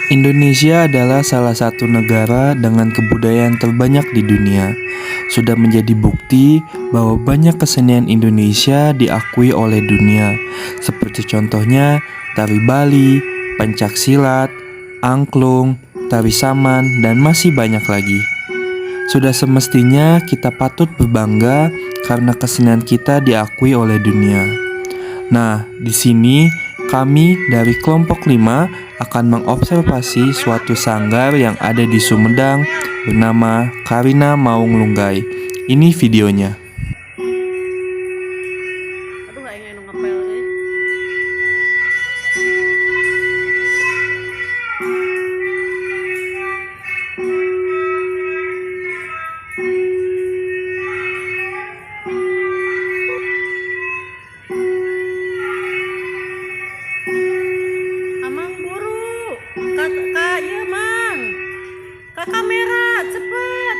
Indonesia adalah salah satu negara dengan kebudayaan terbanyak di dunia. Sudah menjadi bukti bahwa banyak kesenian Indonesia diakui oleh dunia, seperti contohnya tari Bali, pencaksilat, angklung, tari saman, dan masih banyak lagi. Sudah semestinya kita patut berbangga karena kesenian kita diakui oleh dunia. Nah, di sini kami dari kelompok 5 akan mengobservasi suatu sanggar yang ada di Sumedang bernama Karina Maung Lunggai. Ini videonya. Aduh, aing anu ngapel euy. Amang buru. Ka ieu mang. Ka kamera cepet.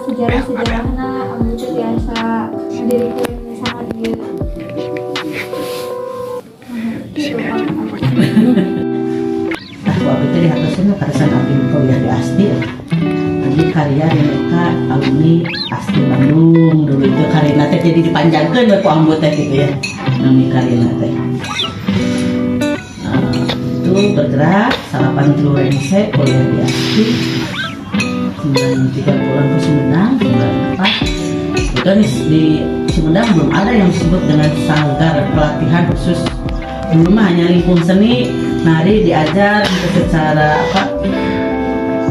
Sejarah-sejarahna anu teu biasa ngadirikeun sama dieu. Aku abdi teh dihatosna karasan abdi kuliah di ASDI. Abdi karya mereka alumni ASDI Bandung dulu itu karina teh jadi dipanjangkeun we ku ambu teh gitu ya. Nami karina teh. Itu bergerak 83 ense kuliah di ASDI. 93 pulang ke Sumedang, 94. Itu di Sumedang belum ada yang disebut dengan sanggar pelatihan khusus. Dulu mah hanya lingkung seni, nari diajar secara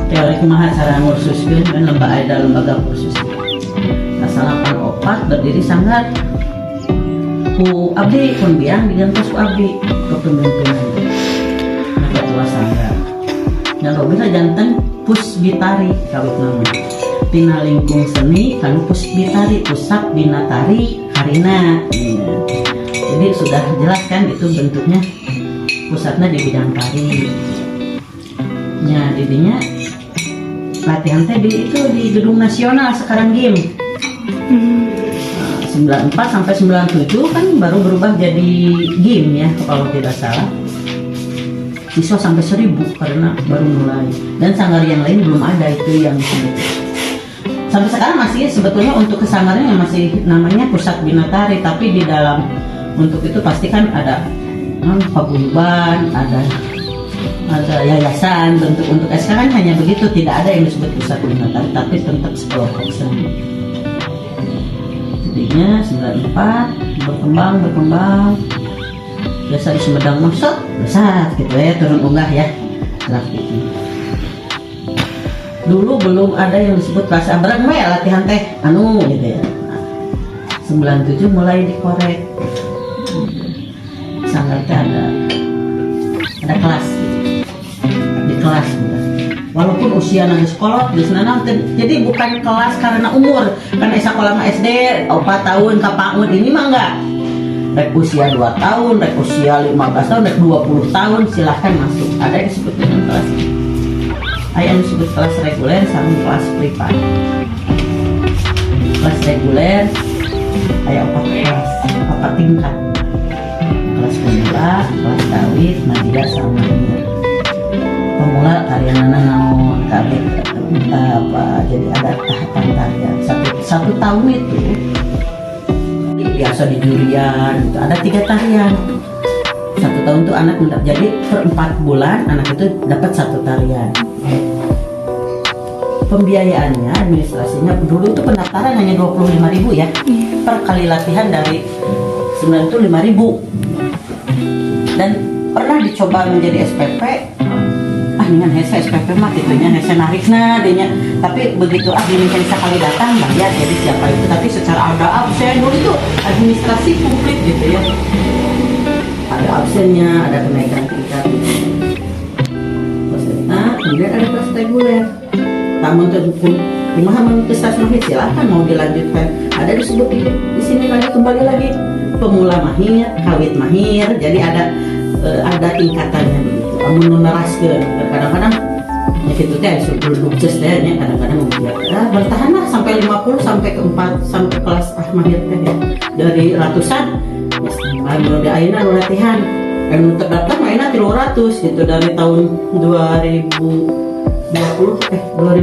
teori kumaha cara ngursuskeun lembaga kursus. Asal 84 berdiri sanggar ku abdi pun biang digantos ku abdi kepemimpinan ketua sanggar. Dan robina janten Pusbitari kawit nama tina lingkung seni kan Pusbitari pusat bina tari Karina ya. Jadi sudah jelas kan itu bentuknya pusatnya di bidang tari ya. Didinya latihan teh itu di Gedung Nasional sekarang GIM. 94 sampai 97 kan baru berubah jadi GIM ya kalau tidak salah. Siswa sampai 1000 karena baru mulai, dan sanggar yang lain belum ada itu yang disebut. Sampai sekarang masih sebetulnya untuk kesanggarnya masih namanya pusat bina tari, tapi di dalam untuk itu pasti kan ada paguyuban, ada yayasan bentuk untuk SK kan hanya begitu, tidak ada yang disebut pusat bina tari, tapi tetap sekelompok seni. Jadinya 94 berkembang. Biasa di Sumedang maksud besar gitu ya, turun unggah ya gitu. Dulu belum ada yang disebut bahasa berang ya latihan teh anu gitu ya. 97 mulai dikorek. Sanggar teh ada kelas gitu. Di kelas gitu. Walaupun usia nang sekolah di sana jadi bukan kelas karena umur, kan sekolah SD 4 tahun ka PAUD ini mah enggak. Rek usia 2 tahun, rek usia 15 tahun, rek 20 tahun silahkan masuk. Ada yang disebut dengan kelas. Ada yang disebut kelas reguler sama kelas privat. Kelas reguler ada 4 kelas, 4 tingkat. Kelas pemula, kelas kawit, madia sama ini. Pemula karyana naon, kawit apa, jadi ada tahapan tarian. Satu tahun itu biasa di jurian gitu. Ada 3 tarian. 1 tahun tuh anak jadi per 4 bulan anak itu dapat 1 tarian. Pembiayaannya, administrasinya dulu itu pendaftaran hanya 25.000 ya per kali latihan, dari 9 itu 5.000 dan pernah dicoba menjadi SPP, dengan hese SPP mah gitunya hese narikna denya, tapi begitu administrasi sekali datang bayar jadi siapa itu, tapi secara ada absen dulu itu administrasi publik gitu ya, ada absennya, ada kenaikan tingkat gitu. Kemudian ada kelas reguler, namun terhukum rumah manifestasi mahir silahkan mau dilanjutkan, ada disebut di sini lagi, kembali lagi pemula mahir, kawit mahir, jadi ada tingkatannya begitu. Amun neraskeun kadang-kadang ya gitu teh sebelum dukses teh nya kadang-kadang bertahanlah sampai 50 sampai ke 4 sampai kelas mahir teh ya. Dari ratusan baru di ayeuna latihan anu terdaftar mainnya 300 gitu dari tahun 2000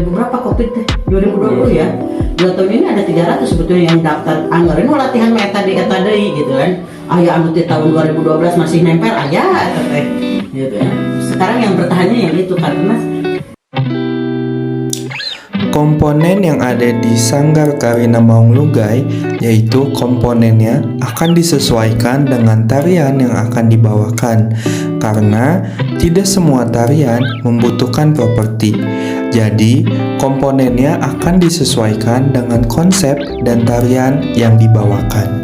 berapa Covid teh 2020 ya. 2 tahun ini ada 300 sebetulnya yang daftar anggaran latihan mah eta deui gitu kan. Aya anu di tahun 2012 masih nempel aya eta teh gitu ya. Sekarang yang bertahannya yang itu karena komponen yang ada di Sanggar Karina Maung Lugai, yaitu komponennya akan disesuaikan dengan tarian yang akan dibawakan, karena tidak semua tarian membutuhkan properti. Jadi, komponennya akan disesuaikan dengan konsep dan tarian yang dibawakan.